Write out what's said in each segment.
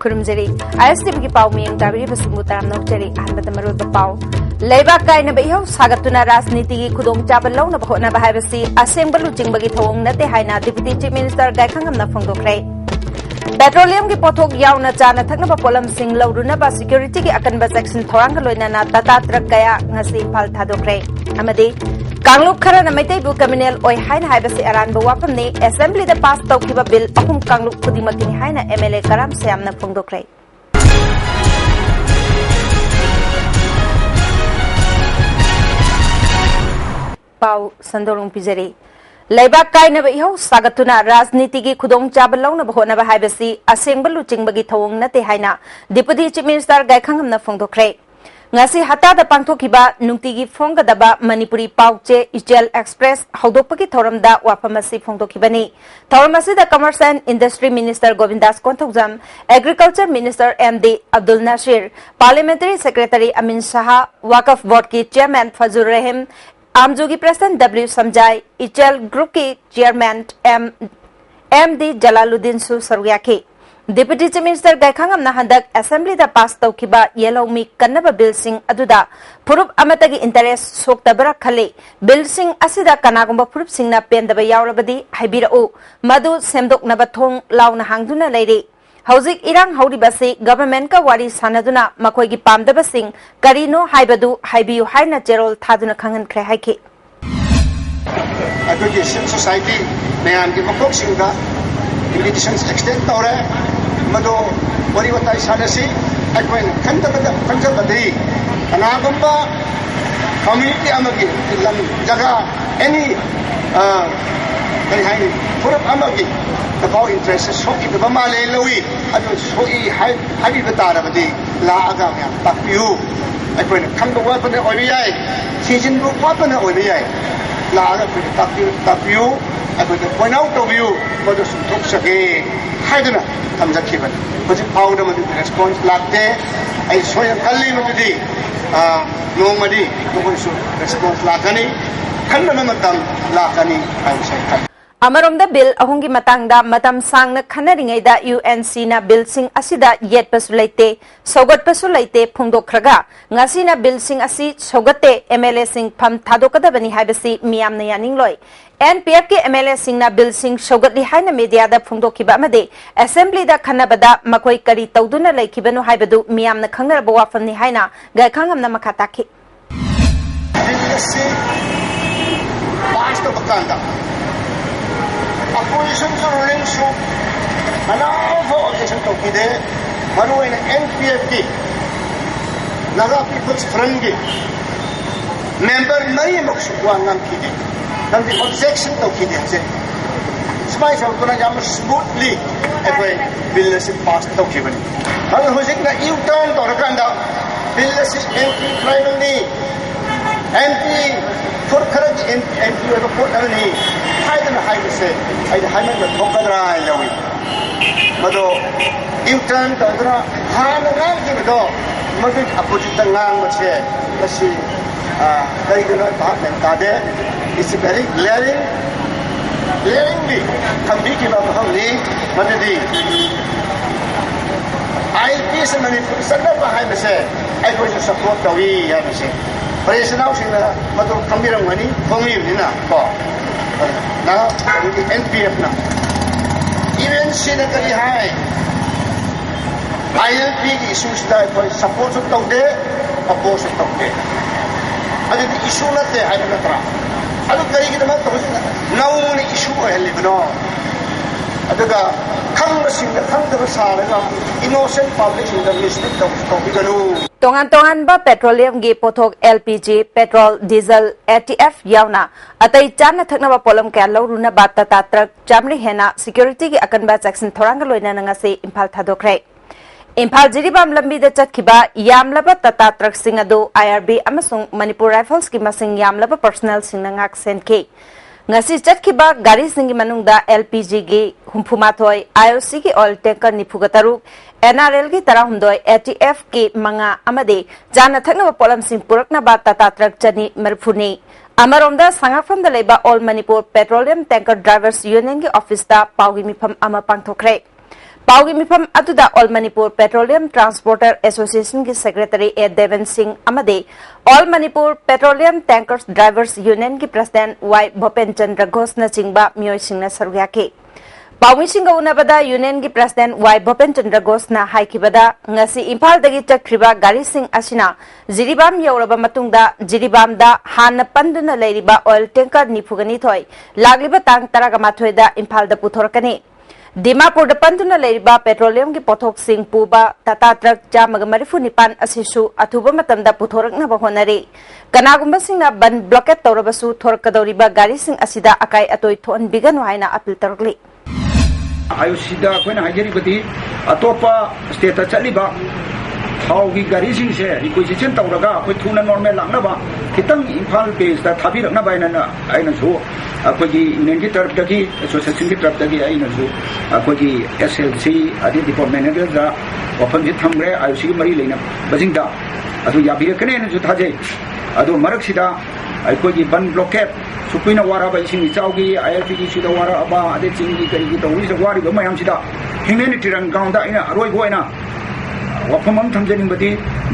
Kurumjeri, ISTV Pau Ming Tabri Basumutam Nokjeri, and the Maru Pau. Labor Kaina Beho, Sagatuna Rasniti, Kudong Jabalona, Bahona Bahavasi, Assemble Jingbagi Tong, Nate Haina, Deputy Chief Minister Gaikangam Nafongo Cray. Petroleum ki pothok yauna chana thakna polam sing lauruna ba security ki akanba section thorangaloina na tata truck kaya ngasi phal thadokre amadi kangluk khara na maitai bu criminal oi haina haibasi aran ba wapam ne assembly da pass tawkiba bill ahum kangluk khudimakini haina MLA karam syamna phongdokre pau sandorung pijari Labor Kaina Beho, Sagatuna, Rasniti, Kudong Jabalona, Bahona Bahabasi, a single looting bagi tong Nate Haina, Deputy Chief Minister Gaikangam na Fondo Cray. Ngasi Hata the Pantokiba, Nungtigi Fonga daba, Manipuri Pauche, Ichel Express, Hodopaki Toramda, Wapamasi Fondokibani, Toramasi the Commerce and Industry Minister Govindas Kontogzam, Agriculture Minister MD Abdul Nasir, Parliamentary Secretary Amin Shaha, Wakaf Board ki Chairman Fazur Rahim, Amjogi President W. Samjai, Ichel Group ki Chairman MD Jalaluddin Su Saryaki. Deputy Chief Minister Gaikangam Nahandak Assembly da pass tawkiba yellow mi kannaba bill sing aduda purup amatagi interest sok tabara khale bill sing asida kanagumba purup sing na pendaba yawlabadi haibirau madu semdok nabathong launa hangduna leire. Hauzik irang hauri basi government ka wari sanaduna makoi gi pamdaba sing karino haibadu haibiu haina jerol thaduna khangan kre haike adogi society mayam gi makok singa invitations extend tore mado wari watai sanasi akwen kanjabadi anagumba community amagi lam jaga any kari haini purup amagi the interest is so if the Mamale Louis, I don't so high the Tarabadi, La Agam, Tapu, I put a come to weapon of OBI, season book weapon of OBI, La Tapu, I put the point out of you, but the Toksake, Hydra comes a given. But the powder of the response like there, I saw a Kalim of the day, nobody, no one should response Lakani, Kanamatam, Lakani, I was saying. Amaromda bill ahungi matangda matam sangna khanaringaida UNC na bill sing asida yet pasulaite sogot pasulaite phongdokhraga ngasina bill sing asi sogate MLA sing pham thadokadabani haibasi miyamna yaningloi NPF ke MLA sing na bill sing sogatli haina media da phongdokhiba amade assembly da khanabada makoi kari tawduna laikhibanu haibadu miyamna khangnaraba wafamni haina gaikhangamna makhataki Opposition to ruling so allow for opposition to be there. Maru in NPF Naga People's Front member Mary Mokshuan Kidi. And the objection to Kidi said, Spice of Kunayam smoothly every bill is passed to Kibani. And who's in the U turn to Raganda, bill is MP primarily MP for courage MP of a port only. I say, I haven't got Tokadra in the way. Mado, you turn to the hand and give it all. Mother, a put it along with here. Let's see, very good apartment. It's very glaring me. Come be give up how late, what did he? I'll be some money for Sunday behind the say. I go to support the way, I say. But it's now in the Mother Kambira money for me, you know. Now, the NPF now. Even Senator High, ILP issues that for support of there, oppose of there. And the issue not there, I don't know. I don't carry the matter. Now, only issue I live on. Adaga, Congress in the Congress are innocent public in the district of Topiganu. Tongan ba petroleum gi pothok LPG petrol diesel ATF yauna atai chana thakna ba polam ka loruna ba tata truck jamri hena security gi akan ba section thoranga loina nanga se imphal thadokre imphal jiribam lambi da chatkiba yamlaba tata truck singado IRB amasung Manipur rifles ki masing yamlaba personnel sinangak senke ngasi chatkiba gari singi manungda LPG gi humpumathoi IOC ki oil tanker nipugataru NRL ki tarahumdoi ATF ki manga amade jana thakna polam sing purakna ba tata truck chani marphuni amaromda sangafam da leba All Manipur Petroleum Tanker Drivers Union ki office da pawgi mifam ama pangthokre Paugi mifam atuda All Manipur Petroleum Transporter Association ki Secretary A. Devan Singh amade All Manipur Petroleum Tankers Drivers Union ki President Y. Bhopen Chandra Ghosh na chingba miyoi singna sarugyake. Paugi singa unabada Union ki President Y. Bhopen Chandra Ghosh na haikibada ngasi Imphal dagi chakriba gari sing asina Jiribam yauraba matungda Jiribam da hana panduna leiriba oil tanker nifugani thoi lagliba tang taraga mathoi da Imphal da puthorakani. Dimapur da panduna leiriba petroleum ki pothok sing puba tata truck jamaga marifu nipan asisu athuba matamda puthorakna ba honare kanagumba singna ban blockade tawrabasu thorkadoriba gari sing asida akai atoi thon biganu haina appeal tarukli ayusida koina hajari bati atopa state chaliba thaugi gari sing se requisition tawraga koi thuna normal langna ba kitang Imphal base da thabi rakna ba aina so akogi nengi taraf dagi association ki taraf dagi aina so akogi SLC adi department manager da open ji thamre ayusi mari leina bajingda adu yabira kane na ju thaje adu marak sida akogi ban blockade sukuina wara ba ising chaugi ILPG sida wara aba ade chingi kari ki tawri sa wari ba mayam sida hingene tirang gaunda ina aroi goina wapamam thamjani bati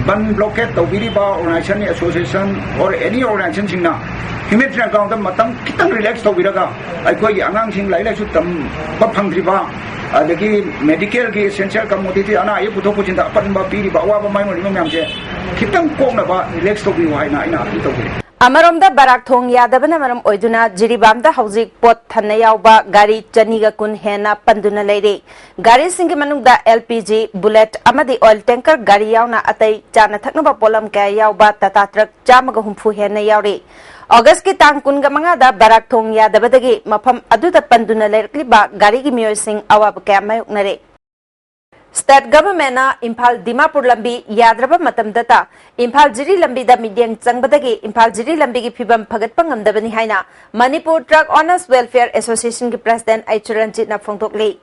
ban blockade tawbiri ba organization association or any organization singna hingene gaunda matam kitang relax tawbiraga aikoi angang sing lai lai su tam ba phangriba adagi medical ki essential commodity ana ayu puthok puchinda pan ba piri ba wa ba mai mo myam je kitang kokna ba relax tawbi wa ina tawbi Amaramda barak thong yadabana maram oiduna Jiribamda hauzik pot thanna yauba gari chaniga kun hena panduna leire gari singi manungda LPG bullet amadi oil tanker gari yauna atai chana thaknaba polam ka yauba tata truck jamaga humfu hena yaure August ki tang kunga mangada barak thong yadabadagi mafam aduda panduna leirkliba gari gi miyoi sing awab ka mayuknare State government na Imphal Dimapur lambi yadraba matam data Imphal Jiri lambi da midyang changbadagi Imphal Jiri lambi ki phibam phagatpa ngamdabani haina Manipur Truck Owners Welfare Association ki President Aichuranjit na phongthokli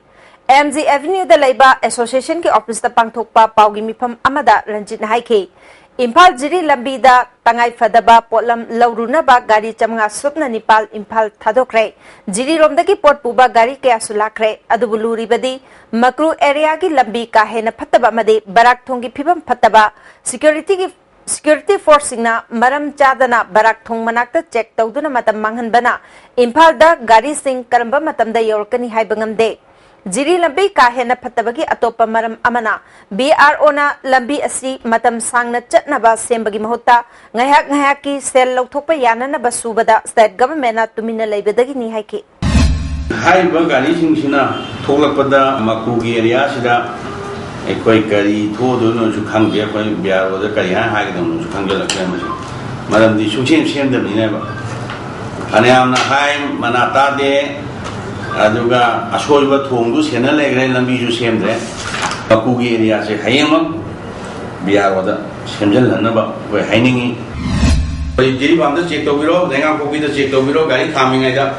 MG Avenue da laiba association ki office da pangthokpa paugi mifam amada Ranjit na haiki Imphal Jiri lambi da tangai fadaba potlam lauruna ba gari chamanga supna Nepal Imphal thadokre Jiri romdagi pot puba gari kaya sulakre adubuluri badi Makru area ki lambi ka hena phattaba made barak thongi phibam phattaba security force na maram chadana barak thong manakta check tawduna matam manghan bana Imphal da gari sing karamba matam da yorkani haibangamde Jiri lambi ka hena phattabagi atopa maram amana BRO na lambi asi matam sangna chatnaba sembagi mahutta ngayak ki sel lauthokpa yanana basubada state government na tumina leibadagi ni haiki Hai ba gari sing sina tholakpada makugi area sida ekoi gari thodo no ju khangbe koi biaro da kari ha ga dum ju khangjal la ma maram di suchen sem da ni ne ba ane amna hai manata de aduga asoi ba thongdu sena legre lambi ju sem de makugi area se hayema biaro da semjal na ba koi hainingi jiri bam da check to biro denga kopi da check to biro gari thamingai da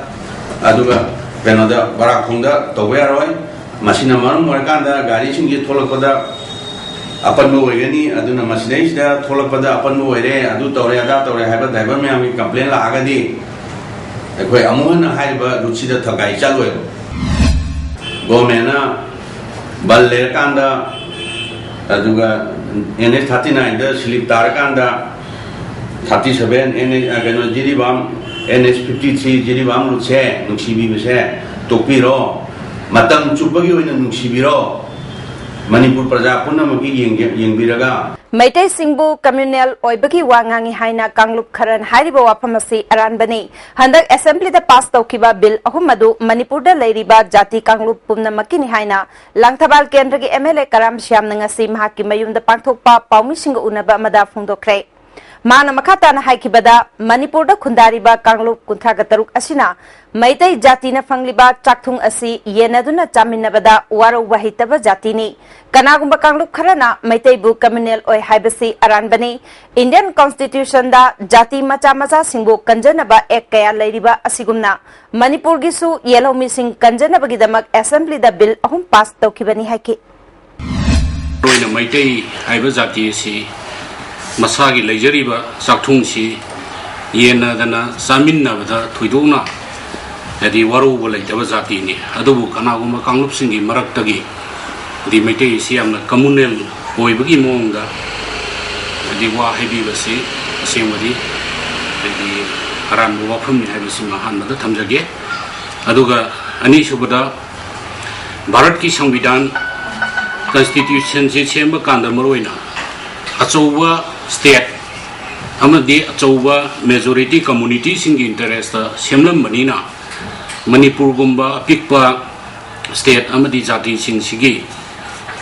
aduga Penada barak thongda tawbe aroi masina marum morakanda gari singi tholakpada apan mo wegani aduna masinai sida tholakpada apan mo were adu tawre haiba driver me ami complain la agadi ekoi amuhan haiba ruchida thagai chaloi gomena balle kanda aduga NS39 da slip tarakanda 37 NS agano jiribam NS53 jiribam luche nuksibi bese tokpiro matam chupagi oina nuksibiro Manipur praja punna maki yengbiraga Maitai Singbu communal oibagi wangangi haina Kanglup Kharan hariba wapamasi aranbani handak assembly da pass tawkiba bill ahumadu Manipur da leiriba jati Kanglup pumna makini haina Langthabal kendra gi MLA Karam Shyam ngasi mahaki mayum da pangthokpa paumi singa unaba amada phongdokre Mana makata na haikibada Manipur da khundariba Kanglup kunthagataruk asina Maitai jati na fangliba chakthung asi yenaduna chaminabada waro wahitaba jati ni Kanagumba Kanglup Kharana Maitai bu communal oi haibasi aranbani Indian Constitution da jati macha singbu kanjanaba ek kaya leiriba asigumna Manipur gisu yellow missing kanjanaba gidamak assembly da bill ahum pass tawkibani haiki Roina Maitai haiba jati si Masagi Lajariba Saktunsi Yena dana Saminna Tuiduna Adi Waru Walajavazatini Adubu Kanaguma Kanglup Singi Maraktagi di maitai si amna communal oibagi mongda di wa hebi basi asengwadi di aram wafam ni habisi mahan mada thamjage aduga ani subada Bharat ki Samvidhan Constitution se semba kanda maroina achowa state amadi achowa majority community sing interest semlam manina Manipur gumba pikpa state amadi jati sing sigi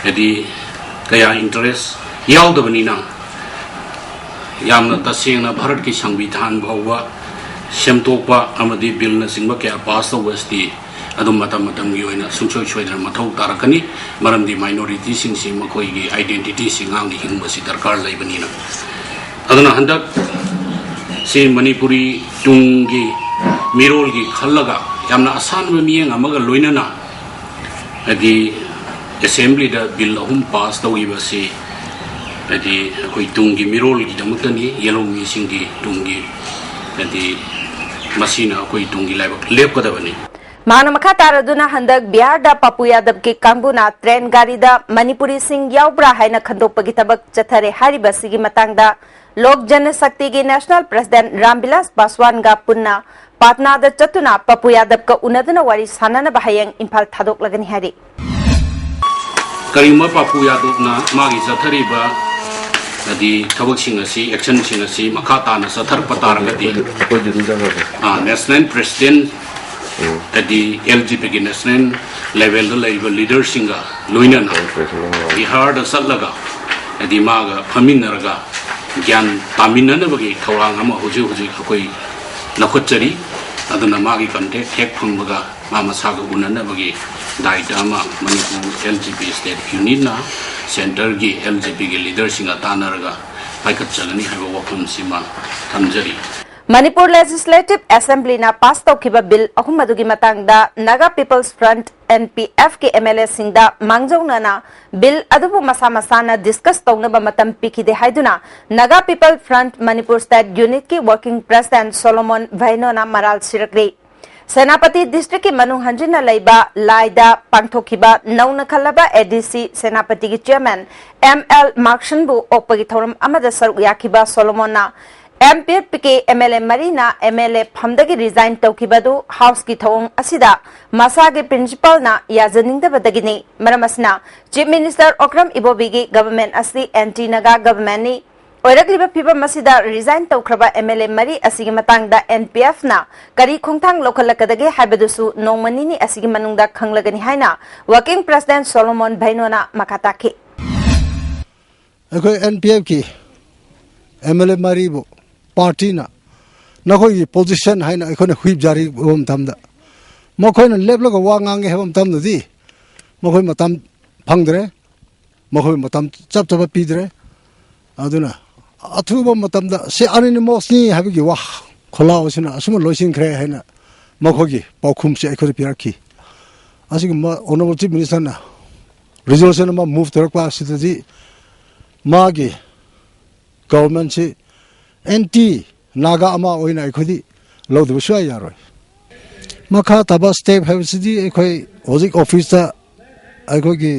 edi kaya interest yaudabani yamna tasengna Bharat ki Samvidhan bhawa semtokpa amadi bill na singba kaya pass westi adum matam gi oina sungsoi choidra mathau tarakani maramdi minority sing si makoi gi identity singang gi hingba si darkar laibani na aduna handak si Manipuri tungi mirol gi khallaga yamna asan ba miyeng amaga loinana adi assembly da bill ahum pass tawi ba si adi koi tungi mirol gi damutani yellow mi singi tungi adi masina koi tungi lep kadabani Mana makha taraduna handak Bihar da Papu Yadav ki kambuna train gari da Manipuri sing yaubra haina khandopagi tabak chathare haribasi gi matangda Lok Jan Shakti gi National President Ramvilas Paswan ga punna Patna da chatuna Papu Yadav ka unadana wari sanana bahayang Imphal thadok lagani hari Karima Papu Yadav na magi chathari ba adi thabak sing asi action sing asi makha ta na sathar patar gadi National President adi LGP ki national level the leader singa loina na Bihar da sallaga adi maga phaminarga gyan taminana bagi thawang ama hoji khoi lakhotchari aduna magi contact tek phangbaga mama saga unana bagi daita ma Manipur LGP state unit na center gi LGP gi leader singa tanarga paikat chagani haiba wafam sima thamjari Manipur Legislative Assembly na pass taukiba bill ahum adugi matangda Naga People's Front NPF ki MLA singda mangjongna na bill adubu masa na discuss tawnaba matam pikide haiduna Naga People Front Manipur State Unit ki working president Solomon Vainona maral sirakri Senapati District ki manung hanjina laiba laida pangthokiba nauna khalaba ADC Senapati ki chairman ML Markshanbu opagi thoram amada saruk yakiba Solomon na MPP MLA Marina MLA Phamdagi resign Tokibadu House ki thong asida Masagi principal na Yazaninda Badagini Maramasna Chief Minister Okram Ibobigi government asli anti Naga government ni Oiragliba Piba Masida resign Tokraba MLA Mari asigi matangda NPF na Kari Khongthang Lokalakadagi Habadusu Nongmanini asigi manungda Khanglagani haina Working President Solomon Vainona Makataki NPF ki MLA Maribu Party na nakoi position hai na ikone whip jari bom tamda mokoi na level ko wangang he bom tamda di mokoi matam phangdre mokoi matam chap chap pidre aduna athu bom matamda se anonymous ni habigi wa khola osina asuma loisin khre hai na mokhogi paukhum se ikore piraki asigi ma honorable chief minister na resolution ma move torakwa sitaji magi government se anti Naga ama oina ikhodi lod buswa yaroi makha taba step have sidi ekhoi hojik office ta ekhoi ki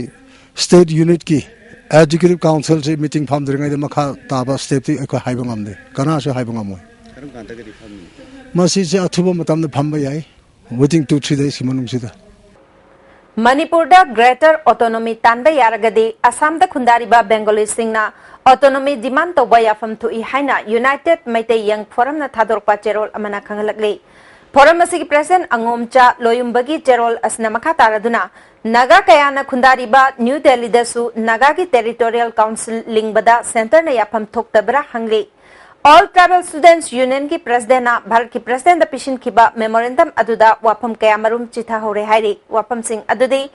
state unit ki executive council se meeting pham dringai de makha taba step ti ekhoi haibang amde kana se haibang amoi karam kan ta gadi pham masi se athuba matam de pham ba yai waiting 2-3 days manung sida Manipur da Greater Autonomy Tanba Yaragadi Assam da Khundariba Bengali Singna Autonomy demand to Bayafam to Ihaina United Maite Young Forum na Thadorpa Cherol Amana Kangalagli Forum Asigi President Angomcha Loyumbagi Cherol Asnamaka Taraduna Naga Kayana Khundariba New Delhi Dasu Nagagi Territorial Council Lingbada Center na Yapam Toktabra Hangli All Tribal Students Union ki President na Bharat ki President da Pishin kiba Memorandum aduda Wapam Kayamarum Chitha Hore Hairi Wapam Singh adudi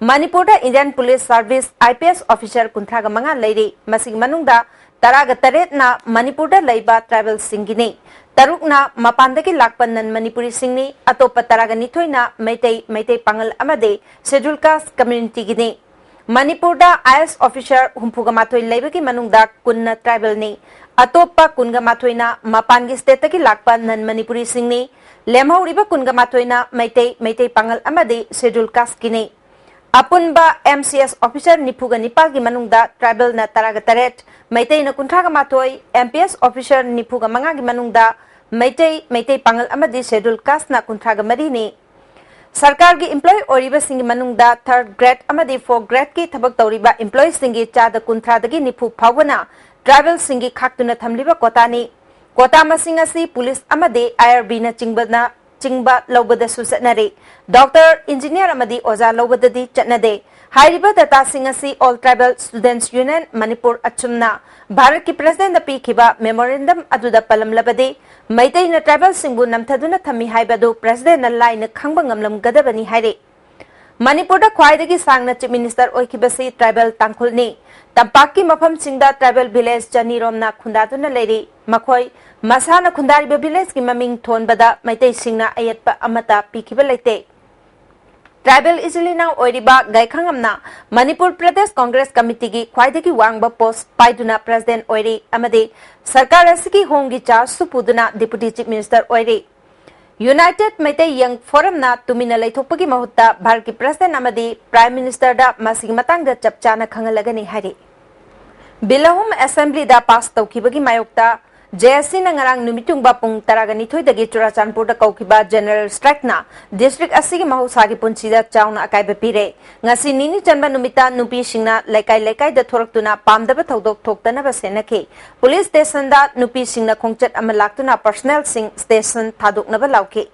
Manipur da Indian Police Service IPS Officer Kuntraga Manga Lady Masig Manungda Taraga Taret na Manipur da Laiba Tribal Singini Taruk na Mapandaki Lakpan nan Manipuri Singni Atopa Taraga Nitoy na Meitei Pangal Amade Schedule Caste Community Gini Manipur da IS Officer Humpuga Matoy Laiba ki Manungda Kunna Tribal ni Atopa Kunga Matoyna Mapangi State ki Lakpan nan Manipuri Singni Lemhauriba Kunga Matoyna Meitei Pangal Amade Schedule Caste Gini Apunba MCS officer nipuga nipagi manungda tribal na taraga taret Maitay na kuntraga matoi MPS officer nipuga mangagi manungda Maitay pangal amadi schedule caste na kuntraga marini Sarkar gi employee oriba singi manungda 3rd grade amadi 4th grade ki thabak tawriba employee singi chada kuntradagi nipu phawna tribal singi khaktuna thamliba kotani kota masing asi police amadi IRB na chingba lobada susatnari doctor engineer amadi oza lobadadi chatnade hairiba data singasi all tribal students union manipur achumna bharat ki president da pikhiba memorandum aduda palamlabade maitai na tribal singbu namthaduna thami haibadu president na line khangba ngamlam gadabani haire manipur da khwaidagi sangna chief minister oikibasi tribal tangkhulni tampaki mafam singda tribal village janiromna khundaduna leiri makhoi masana khundariba village ki maming thonbada maitai singna ayatpa amata pikhiba leite Tribal Isilina Oiriba Gaikhangamna Manipur Pradesh Congress Committee ki Khwaidagi Wangba post Paiduna President Oiri Amadi Sarkar Asiki Hongi Charge Supuduna Deputy Chief Minister Oiri United Maitai Young Forum na Tumina Laithopagi Mahutta Bharati President Amadi Prime Minister da Masig Matangda Chapchana Khangalagani Hari Bilahum Assembly da pass Taukibagi Mayokta JSC na ngarang numitung bapung taragani thoy dagi Churachandpur da kaukiba general strike na district asigi mahusagi punsida chauna akai bepire ngasi nini chanba numita nupi singna laikai da thoraktuna pamdaba thodok thoktana ba senake police station da nupi singna khongchat amalaktuna personnel sing station thadokna ba lauke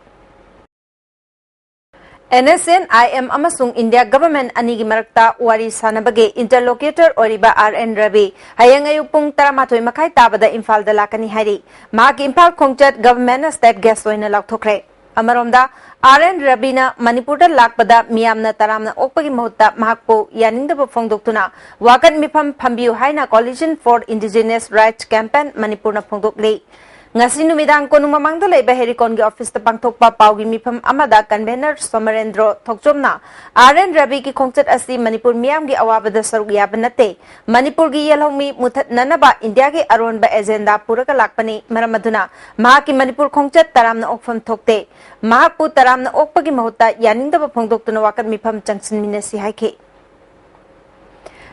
NSN IM amasung India government anigi marakta wari sanabage interlocutor oriba RN Ravi hayang ayupung taramatoi makai tabada Imphal da lakani hari magi Imphal khongchat government state guest oina lakthokre amaromda RN Ravi na Manipur da lakpada miyamna taramna okpagi mahutta mahakpo yaningda phongdoktuna wakan mifam phambiu haina coalition for indigenous rights campaign Manipur na phongdokle ngasi numidang ko numamangda leiba herikon gi office ta pangthokpa paugi mifam amada convener Somarendro thokchomna RN Ravi ki khongchat asi Manipur miyam gi awabada saruk yabanate Manipur gi yelhomi muthat nanaba India gi aronba agenda puraka lakpani maramaduna mahaki Manipur khongchat taramna okfam thokte mahakpu taramna okpagi mahutta yaningda phongdoktuna wakan mifam changsin minasi haike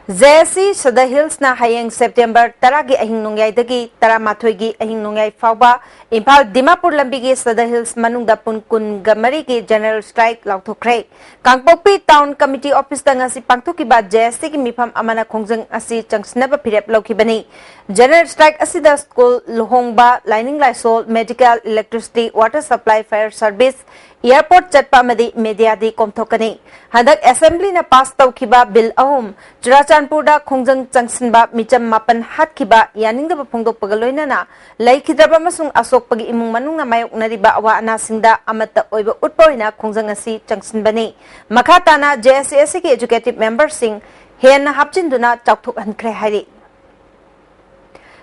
JSC Sada Hills na hayang September taragi ahing nungyay dagi taramathoy gi ahing nungyay fawba Imphal Dimapur lambigi Sada Hills manungda punkun gamari gi general strike lauthokre Kangpokpi Town Committee Office da ngasi pangthokiba JSC gi mifam amana khongjang asi changsnaba phirep laukibani general strike asida school lohongba lining laisol medical electricity water supply fire service airport chatpa madi media di komthokani hadak assembly na pass tawkiba bill ahum Churachandpur da khongjang changsinba micham mapan hatkiba yaningda phongdok pagaloina na laikhidraba masung asokpagi imung manung na mayok nariba awa anasingda amata oiba utpoina khongjang asi changsinbani makhatana JSC ki executive member sing hen hapchinduna chakthok hankre hari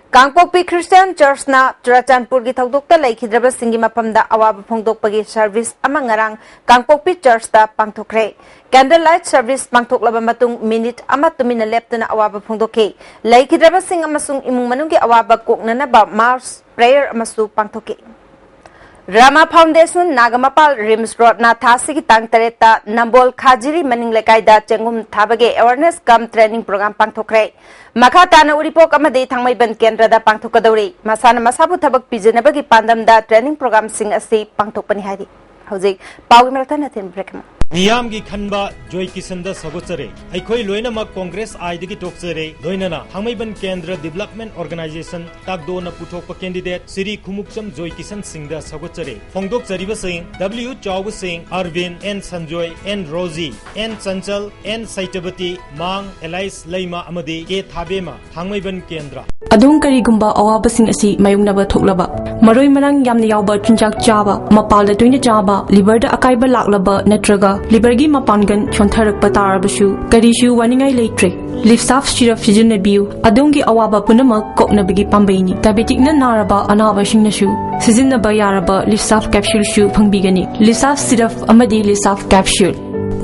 Kangpokpi Christian Church na Churachandpur gi thodokta laikhidraba singi mapamda awaba phongdokpagi service amangarang Kangpokpi Church ta pangthokre candlelight service pangthoklaba matung minute ama tumina leptuna awaba phongdoke laikhidraba sing amasung imung manunggi awaba koknana ba mass prayer amasu pangthoke Rama Foundation Nagamapal Rims Road na Thasigi Tang Tareta Nambol Khajiri Maning Lekai da Chengum Thabage awareness cum training program pangthokre Makhatana Uripok amade thangmai ban kendra da pangthokadori masana masabu thabak pijenabagi pandam da training program sing asi pangthokpani hari hojik pawi marathon athen break Niyam gi khanba joy kisanda sagochare aikhoi loinama congress aidagi tokchare loinana thangmaiban kendra development organization takdo na puthokpa candidate Sri Khumukcham joy kisan singda sagochare phongdok chariba sing W Chawbu Singh Arvind N Sanjoy N Rosie N Chanchal N Saitabati Mang Elais Leima amadi ke thabema thangmaiban kendra adung karigumba awabasing asi mayungnaba thoklaba maroi marang yamna yawba chunjak chaba mapalda toina chaba liver da akaiba laklaba natraga livergi mapangan chontharakpa tarabasu karishu waningai leitre lifsaf syrup sijunabiu adungi awaba punamak koknabagi pambaini diabetic na naraba anaba singnasu sijinaba yaraba lifsaf capsule shu phangbigani lifsaf syrup amadi lifsaf capsule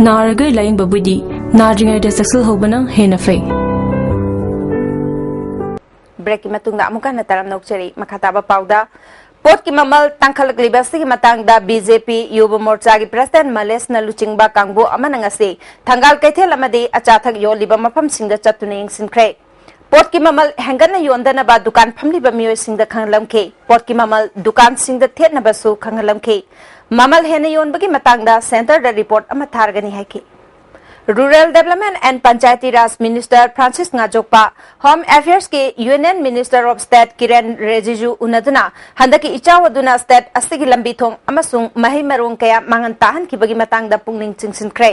naraga laing babudi nadringai da successful hobana hena fei break matungda amuka nataram nokcheri makhataba pauda पोट की ममल तंखलकलिबसी मतंगदा BJP Yuva Morcha की president मलेश नलुचिंगबा कांगबो अमनंगसे थंगाल कैथेल अमदे अचाथक योलिबा मफमसिंगदा चतुने यंगसिनख्रे पोट की ममल हेंगन योंदनबा दुकान फमलिबा मियोयसिंगदा खंगलमखे पोट की ममल दुकान सिंगदा थेटनबसु खंगलमखे ममल हेन योनबगी मतंगदा सेंटर द रिपोर्ट अमा थारगनी हाइके rural development and panchayati raj minister Francis Najokpa home affairs के union minister of state Kiren Rijiju उनदुना हंदकी इचावदुना स्टेट अस्तिगी लंबी थोंग अमसुंग मही मरोंग कया मांगन ताहन किबगी मतंगदा पुंगनिंग चिंगसिनख्रे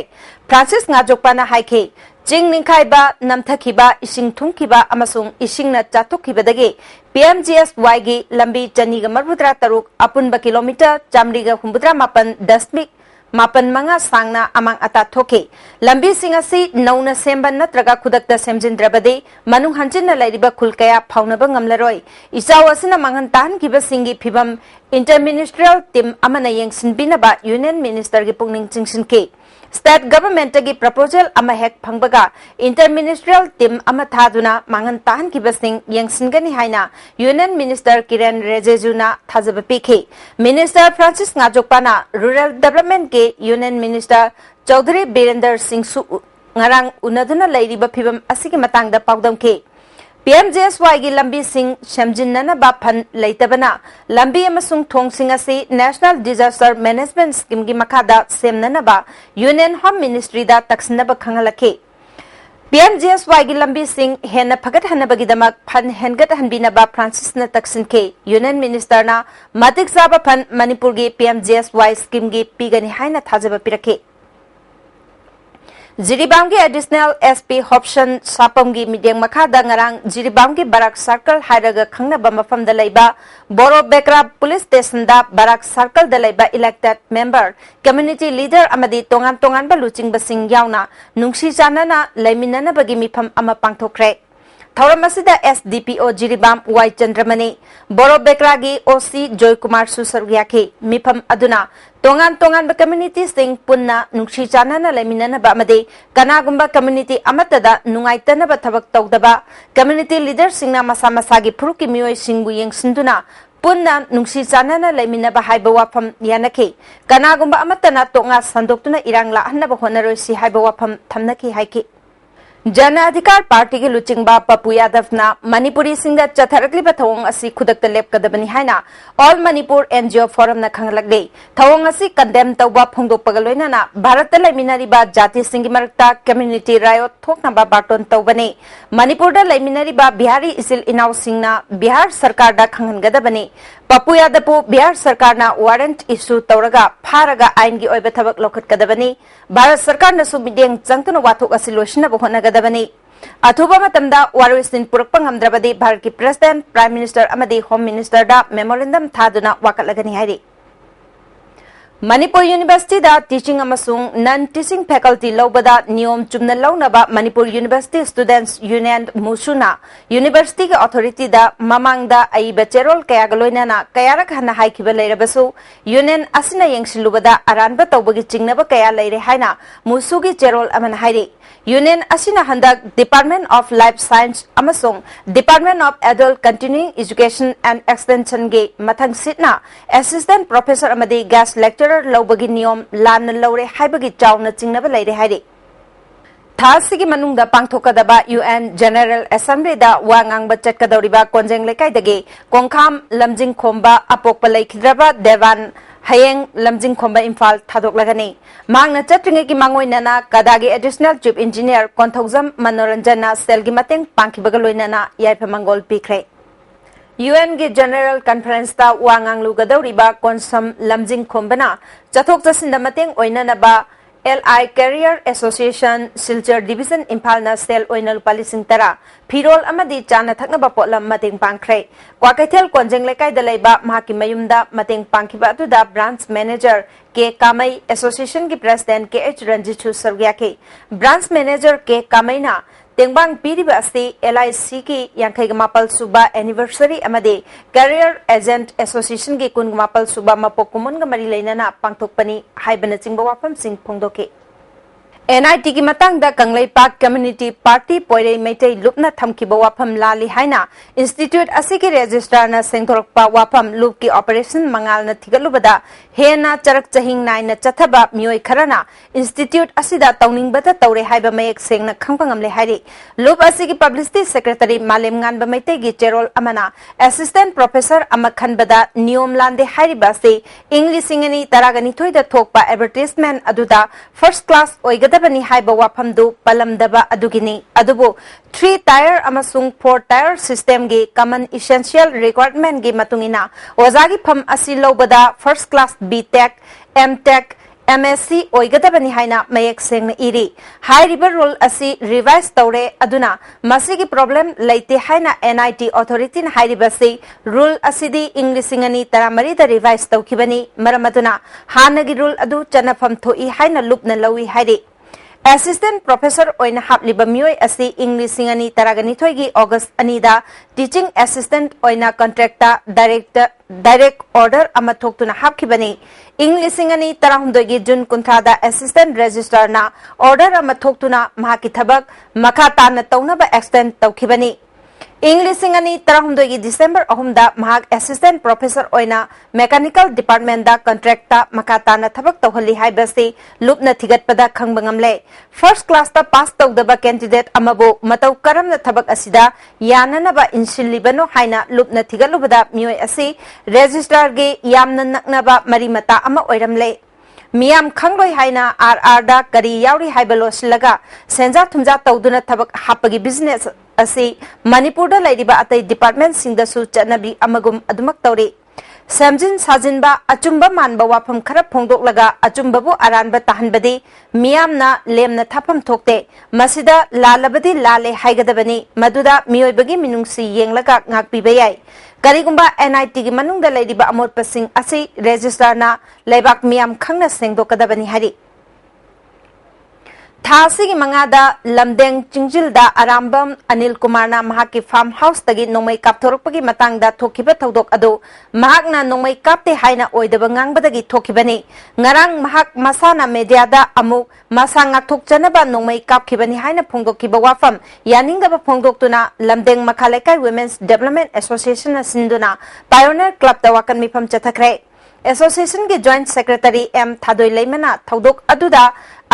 फ्रांसिस नाजोकपाना हाइखे चिंग निखाइबा नमथखिबा इसिंग थुंखिबा अमसुंग इसिंगना चाथुखिबदगे PMGSY गी लंबी चनीगा मरबुद्रा तरुक अपुनबा किलोमीटर चामरीगा हुंबुद्रा मापन दशमिक मापन मंगा सांगना अमांग अता थोके लंबी सिंगसी नौना सेंबन नत्रगा खुदकता सेमजिंद्रबदे मनुंग हंजिन लैरिबा खुलकया फाउनबा ngमलरोय इचावसना मांगन ताहन किबा सिंगी फिबम इंटरमिनिस्ट्रियल टीम अमना यंगसिनबिनबा यूनियन मिनिस्टर की पुंगनिंग चिंगसिनके स्टेट गवर्नमेंट की प्रपोजल अमा हेक फंगबगा इंटरमिनिस्ट्रियल टीम अमा थादुना मांगन ताहन की बसिंग यंगसिनगनी हाइना यूनियन मिनिस्टर किरेन रिजिजूना थाजब पीखे मिनिस्टर फ्रांसिस नाजोकपाना रूरल डेवलपमेंट के यूनियन मिनिस्टर चौधरी बीरेंद्र सिंह सु ngarang unaduna lairiba phibam asigi matangda paudamke PMGSY gi lambi sing shamjinnana ba phan leitabana lambi amasung thong sing asi National Disaster Management Scheme gi makhada semnana ba Union Home Ministry da taksna ba khangalake PMGSY gi lambi sing hena phagat hanabagi damak phan hengat hanbina ba Francis na taksinke Union Minister na matik saba phan Manipur gi PMGSY scheme gi pigani haina thajaba pirake Jiribam की additional SP हॉप्शन Sapam की medium मखादा ngarang Jiribam की Barak circle हायरगा खंगनबा मफमदा लैबा बोरो बेकरा police station दा Barak circle दा लैबा elected member community leader अमदी तोंगान तोंगान बा लुचिंग busing यावना नुंगसी जानना लैमिनना बगी मिफम अमा पांगथोख्रे थौरम असिदा SDPO Jiribam Y Chandramani बोरो बेकरा की OC जॉय कुमार सुसरगियाखे मिफम अदुना तोंगान तोंगान बा कम्युनिटी सिंग पुन्ना नुंगसी जानना लैमिनना बा मदे कनागुंबा कम्युनिटी अमतदा नुंगाइतना बा थबक तौदबा कम्युनिटी लीडर सिंगना मसा मसागी फुरुकी मियोय सिंगबु यंगसिंदुना पुन्ना नुंगसी जानना लैमिनबा हाइबा वाफम यानखे कनागुंबा अमतना तोंगा संदोक्तुना इरांगला हन्नबा होनरोसी हाइबा वाफम थमनखे हाइके जन अधिकार पार्टी के लुचिंगबा पप्पू यादवना मणिपुरी सिंह चथरकलिबा थवंग असि खुदकता लेपकदबनी हाइना ऑल मणिपुर एनजीओ फोरम ना खंगलगले थवंग असि कंडेम तौबा फोंगदोकपगा लोइनाना भारत लैमिनारिबा जाति सिंगी मरक्ता कम्युनिटी रायोट थोकनाबा बाटोन तौबने मणिपुर दा लैमिनारिबा बिहारी इसिल इनाव सिंगना बिहार सरकार दा खंगनगदबने पप्पू यादव बिहार सरकार ना वारंट इशू तौरगा फारगा आइन की ओइबा थबक लौखटकदबनी भारत सरकार नसु मिडियंग चंगतुना वाथोक असि लोइसनबा होनगदबनी अथुबा मतमदा वारोइसिन पुरकपा ngamdrabadi भारत की प्रेसिडेंट प्राइम मिनिस्टर अमदी होम मिनिस्टर दा मेमोरेंडम थादुना वाकलगनी हाइरि मणिपुर यूनिवर्सिटी दा टीचिंग अमसुंग नॉन टीचिंग फैकल्टी लौबदा नियम चुमना लौनबा मणिपुर यूनिवर्सिटी स्टूडेंट्स यूनियन मुसुना यूनिवर्सिटी के अथॉरिटी दा ममांगदा आइबा चेरोल कयाग लोइनाना कयारक हना हाइखिबा लेरबसु यूनियन असिना यंगसिलुबदा अरानबा तौबगी चिंगनबा कया लेरे हाइना मुसुगी चेरोल अमन हाइरि यूनियन असिना हंदक डिपार्टमेंट ऑफ लाइफ साइंस अमसुंग department of adult continuing education and extension गे मथंग सिटना असिस्टेंट प्रोफेसर अमदी गेस्ट लेक्चरर लौबगी नियम लान लौरे हाइबगी चावना चिंगनबा लेरे हाइरि थासिगी मनुंगदा पांगथोकदबा UN जनरल असेंबली दा वांगांगबा चटकदौरिबा कोंजेंग लेकाइदगे कोंखाम लमजिंग खोंबा अपोकपा लेखिद्रबा देवान hayeng lamjing khomba imphal thadokлагani mangna chatringe ki mangoinana kadagi additional chief engineer konthaujam manoranjana selgi mateng pangkhibaga loinana yaifa mangol pikre UN ge general conference ta wangang lugadoriba konsam lamjing khombana chathok chasinda mateng oinana ba LI Career Association Silchar Division Imphal na sel oinal palising tara Pirol amadi chana thakna ba potlam mating pangkhre Kwakaithel konjeng lekai da leiba mahaki mayumda mating pangkhiba tu da branch manager K Kamai Association ki president KH Ranjitu Sargyake branch manager K Kamai na Tengbang piriba asti LIC ki yankhai mapal suba anniversary amade Career Agent Association ki kun mapal suba mapokumun ga mari leinana pangthokpani haibana chingba wafam sing phongdoke NIT की मतंग दा कंगलाई पाक community party पोइरे मेटे लुपना थमकीबा वाफम लाली हाइना institute असी की registrar ना सेंगथोरकपा वाफम loop की operation मंगाल न थिगलुबदा हेना चरक चहिंग नाइ न चथबा मियोय खरना इंस्टीट्यूट असिदा तौनिंगबदा तौरे हाइबा मयक सेंगना खंगपंगमले हाइरि लुप असी की पब्लिसिटी सेक्रेटरी मालेम गानबा मेटे की चेरोल अमना असिस्टेंट प्रोफेसर अमखनबदा नियम लांदे हाइरिबा से इंग्लिश सिंगनी तरागनी थोइदा थोकपा एडवर्टाइजमेंट अदुदा फर्स्ट क्लास ओइगदा बनी हाइबा वाफमदु पलमदबा अदुगिनी अदुबो 3 टायर अमसुंग 4 टायर सिस्टम गे कॉमन एसेंशियल रिक्वायरमेंट गे मतुंगिना ओजागी फम असि लौबदा first class BTech MTech MSc ओइगदबनी हाइना मयक सेंगना इरी हाइरिबा रूल असि रिवाइज तौरे अदुना मसिगी प्रॉब्लम लेते हाइना NIT अथॉरिटी न हाइरिबसि रूल असिदी इंग्लिश सिंगनी तरामरी द रिवाइज तौखिबनी मरमदुना हानगी रूल अदु चनफम थोई हाइना लुपना लवी हाइरि असिस्टेंट प्रोफेसर ओइना हापलिबा मियोय असि इंग्लिश सिंगनी तरागनी थोइगी अगस्त अनिदा टीचिंग असिस्टेंट ओइना कॉन्ट्रैक्टा डायरेक्ट ऑर्डर अमा थोक्तुना हापखिबनी इंग्लिश सिंगनी तराहुंदोगी जुन कुंथादा असिस्टेंट रजिस्ट्रार ना ऑर्डर अमा थोक्तुना महाकी थबक मखा ताना तौनबा एक्सटेंड तौखिबनी इंग्लिश सिंगनी तराहुंदोगी दिसंबर अहुमदा महाक असिस्टेंट प्रोफेसर ओइना मैकेनिकल डिपार्टमेंट दा कॉन्ट्रैक्टा मखा ताना थबक तौहली हाइबसि लुपना थिगतपदा खंगबंगमले फर्स्ट क्लास ता पास तौदबा कैंडिडेट अमबो मतौ करमना थबक असिदा याननबा इंसिलिबनो हाइना लुपना थिगलुबदा मियोय असि रजिस्ट्रार गे यामना नकनबा मरिमता अमा ओइरमले मियाम खंगलोय हाइना RR दा करी यावरी हाइबलो सिलगा सेंजा थुमजा तौदुना थबक हापगी बिजनेस असि मणिपुर दा लैरिबा अतै डिपार्टमेंट सिंगदसु चनबी अमगुम अदुमक तौरे समजिन साजिनबा अचुंबा मानबा वाफम खरा फोंदोकलगा अचुंबबु अरानबा ताहनबदि मियामना लेमना थाफम थोकते मसिदा लालबदि लाले हाइगदबनी मदुदा मियोयबगी मिनुंगसि येंगलगा ngakpiba yai करिगुंबा NIT की मनुंगदा लैरिबा अमोटपसिंग असि रजिस्ट्रारना लेबाक मियाम खंगना सेंगदोकदबनी हारि थासी मंगादा लमदेंग चिंजिलदा आरामबम अनिल कुमारना महाकी फार्म हाउस तगी नोंमै कापथोरकपगी मतंगदा थोखिबा थौदोक अदो महाकना नोंमै कापते हाइना ओइदबा ngangbadagi थोखिबनी ngarang mahak masana mediada amuk masa ngakthokjanaba nongmai kapkhibani haina phongdokkiba wafam yaningdaba phongdoktuna lamdeng makhalekai women's development association na sinduna pioneer club da wakan mifam chathakre association के joint secretary M थादोय लेमना थौदोक अदुदा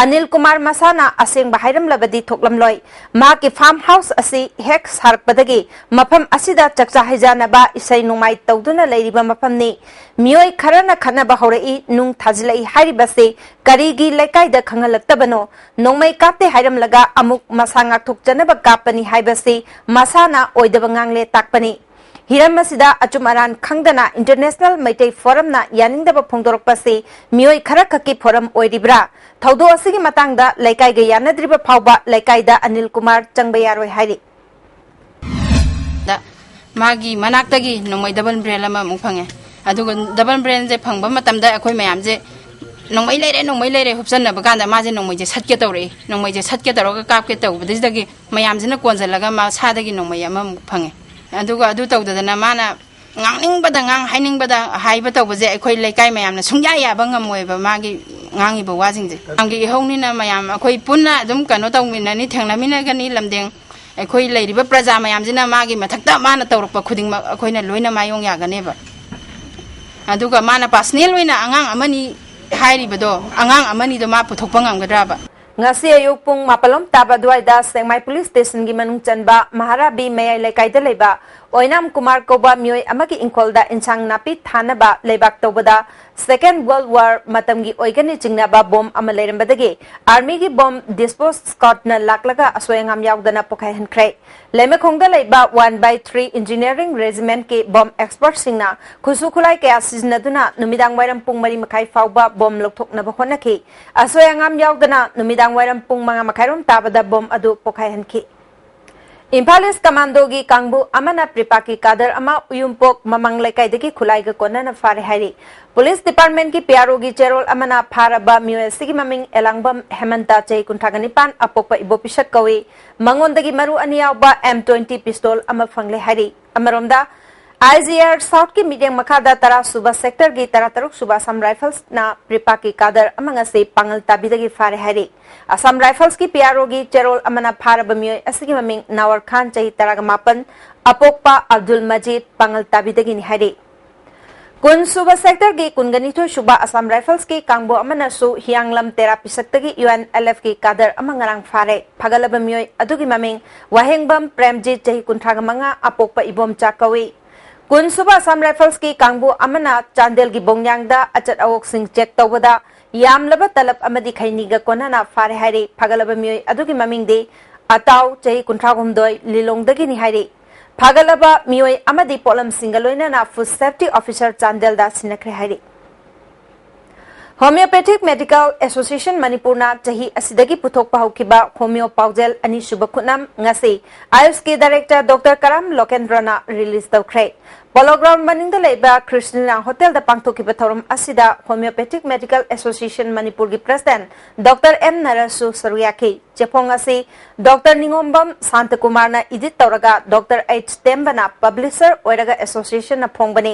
अनिल कुमार मसाना असेंग बाहिरम लबदी थोकलमलोय मा के फार्म हाउस असि हेक सारकपदगी मफम असिदा चकचा हैजानबा इसै नुमाय तौदुना लैरिबा मफमनी मियोय खरना खनबा हौरई नुंग थाजिलै हारिबसे करीगी लेकाइदा खंगलक्तबनो नोंमै कापते हाइरम लगा अमुक मसांगा थोकजनबा कापनी हाइबसे मसाना ओइदबा ngangle takpani हिरम मसिदा अचुमरान खंगदना इंटरनेशनल मैटे फोरम ना यानिंगदबा फोंदोरकपसे मियोय खरा खकी फोरम ओइरिब्रा थौदो असिगी मतंगदा लेकाइगा यानद्रिबा फावबा लेकाइदा अनिल कुमार चंगबा यारोय हाइरि दा मागी मनाक्तगी नोंमै डबल ब्रेन लमा मुख फंगे अदुगा डबल ब्रेन जे फंगबा मतमदा अखोय मयाम जे नोंमै लेरे हुपसनबा कांदा माजे नोंमै जे सटके तौरे नोंमै जे सटके तौरगा कापके तौबदिसदगी मयाम जिना कोनजलगा मा सादगी नोंमै अमा मुख फंगे अदुगा अदु तौददना माना ngangingbada ngang hainingbada haiba tawbje akhoi laikai mayamna sungya yaba ngamoiba magi ngangiba wajingje amgi honina mayam akhoi punna adum kano tawminani thengnamina gani lamdeng akhoi leiriba praja mayamjina magi mathakta mana tawrukpa khudingma akhoina loina mayong yaganeba aduga mana personal loina angang amani hairibado angang amani do ma puthokpa ngamgadraba ngasi ayuk pung mapalom taba duaida sengmai police station gi manung chanba maharabi mayai lekaida leba oinam kumar koba miyoi amagi inkolda insang napi thanaba lebak tobada second world war matam gi oigani chingnaba bomb amalerambadagi army gi bomb dispose scott na laklaga asoyangam yaudana pokai hankhrai leme khongda leba 1/3 engineering regiment ke bomb expert singna khusu khulai ke asijnaduna numidang wairam pung mari makai fauba bomb lokthokna bahonaki asoyangam yaudana numidang wairam pung manga makairom tabada bomb adu pokai hanki Imphalis Commando gi Kangbu Amana Pripaki Kadar Ama Uyumpok Mamang Lekaidagi Khulaiga Konana Fare Hari Police Department ki PRO gi Cherol Amana Pharaba MUSC gi Maming Elangbam Hemanta Chei Kunthagani Apokpa Ibopishat Kawi Mangondagi Maru Aniyawa M20 pistol ama fangle hari Amaromda IGR South की medium मखादा तरा सुबह sector की तरा तरुक सुबह Assam rifles ना प्रिपा की Kader among से पांगल ताबिदगी फारे हैरी असम राइफल्स की PRO की चेरोल अमना फारब मियोय असगी ममिंग नावर खान चही तराग मापन अपोकपा अब्दुल मजीद पांगल ताबिदगी निहारी कुन सुबह सेक्टर की कुनगनिथो सुबह असम राइफल्स की कांगबो अमनसु हियांगलम तेरा पिसक्तगी UNLF की कादर अमंगरांग फारे फगलब मियोय अदुगी ममिंग वाहेंगबम प्रेमजीत चही कुंथाग मंगा अपोकपा इबोम चाकवी कुन सुबह असम राइफल्स की कांगबो अमना चांदेल की बोंगयांगदा अचत अवोक सिंह चेक तौबदा यामलब तलब अमदी खैनीगा कोनाना फारे हारे फगलब मियोय अदुगी ममिंग दे अताव चही कुंथागुमदोय लिलोंगदगी निहारे फगलब मियोय अमदी पोलम सिंगलोइना फूड सेफ्टी ऑफिसर चांदेल दा सिनखरे हारे होमियोपैथिक मेडिकल एसोसिएशन मणिपुरना चही असिदगी पुथोकपा हौकिबा होमियो पाउजेल अनि सुब खुनम ngasi आयुष के डायरेक्टर डॉक्टर करम लोकेंद्रना रिलीज तौखरे पोलो ग्राउंड मनिंग लेबा कृष्णा होटल दा पांगथोकिबा थौरम असिदा होमियोपैथिक मेडिकल एसोसिएशन मणिपुर की प्रेसिडेंट डॉक्टर एम नरसु सरुयाकी चेफोंग असी डॉक्टर निंगोमबम शांत कुमारना इडिट तौरगा डॉक्टर एच टेम्बना पब्लिशर ओइरगा एसोसिएशन ना फोंगबनी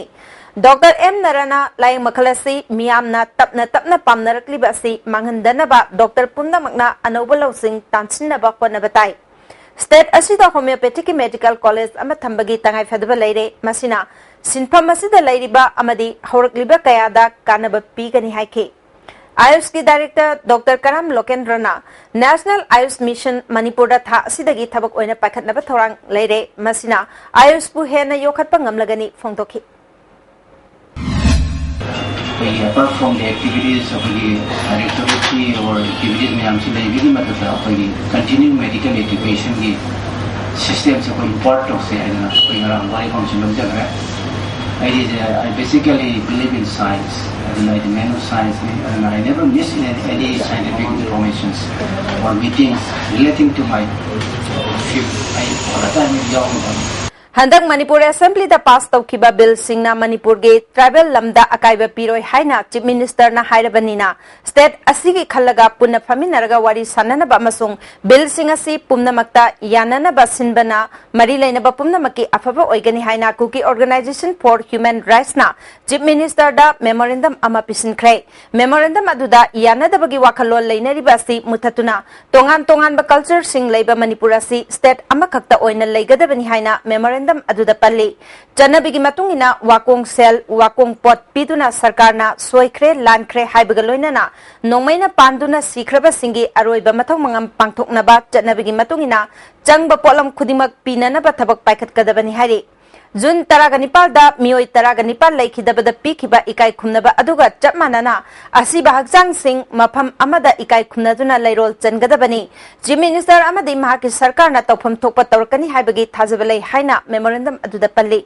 डॉक्टर एम नरना लाइंग मखलसी मियामना तपना पामनरकलिबा असि मांगहनदनबा डॉक्टर पुन्नमकना अनौब लौसिंग तानसिनबा होनबताई स्टेट असिदा होमियोपैथिक मेडिकल कॉलेज अमा थंबगी तंगाई फदबा लेरे मसिना सिनफम असिदा लेरिबा अमदी हौरकलिबा कयादा कानबा पीगनी हाइके आयुष की डायरेक्टर डॉक्टर करम लोकेंद्रना नेशनल आयुष मिशन मणिपुर था असिदगी थबक ओइना पाखतनबा थौरांग लेरे मसिना आयुष पु हेना योखतपा ngamlagani फोंगतोखि apart from the activities of the directorate or activities में हमसे लगी भी मतलब है continuing medical education की system से कोई part of से है ना कोई हमारे कौन से लोग जग रहा है I basically believe in science and I demand of science and I never miss any scientific informations or meetings relating to my field. All the time is young. हंदक मणिपुर असेंबली दा पास तौखिबा बिल सिंगना मणिपुर के tribal लमदा अकाइबा पिरोय हाइना chief minister ना हाइरबनीना स्टेट असिगी खल्लगा पुन्ना फमिनरगा वारी साननबा अमसुंग बिल सिंग असि पुन्नमक्ता याननबा सिनबना मरी लेनबा पुन्नमकी अफबा ओइगनी हाइना Kuki organisation for human rights ना चीफ मिनिस्टर दा मेमोरेंडम अमा पिसिनख्रे मेमोरेंडम अदुदा यानदबगी वाखलोल लेनरिबा असि मुथतुना तोंगान तोंगानबा कल्चर सिंग लेबा मणिपुर असि स्टेट अमखक्ता ओइना लेगदबनी हाइना मेमोरेंडम अदुदा पल्ली चनबिगी मतुंगिना वाकोंग सेल वाकोंग पोट पीदुना सरकारना सोइख्रे लानख्रे हाइबगा लोइनाना नोंमैना पांदुना सिख्रबा सिंगी अरोइबा मथौ मंगम पांगथोकनबा चनबिगी मतुंगिना चंगबा पोलम खुदिमक पीननबा थबक पाइखतकदबनी हारि जून तरागनिपाल दा मियोय तरागनिपाल लेखिदबदा पीखिबा इकाई खुमनबा अदुगा चप मानना असिबा हक्चांग सिंह मफम अमदा इकाई खुमनदुना लैरोल चनगदबनी चीफ मिनिस्टर अमदी महाकि सरकारना तौफम थोकपा तौरकनी हाइबगी थाजबलै हाइना मेमोरेंडम अदुदा पल्ली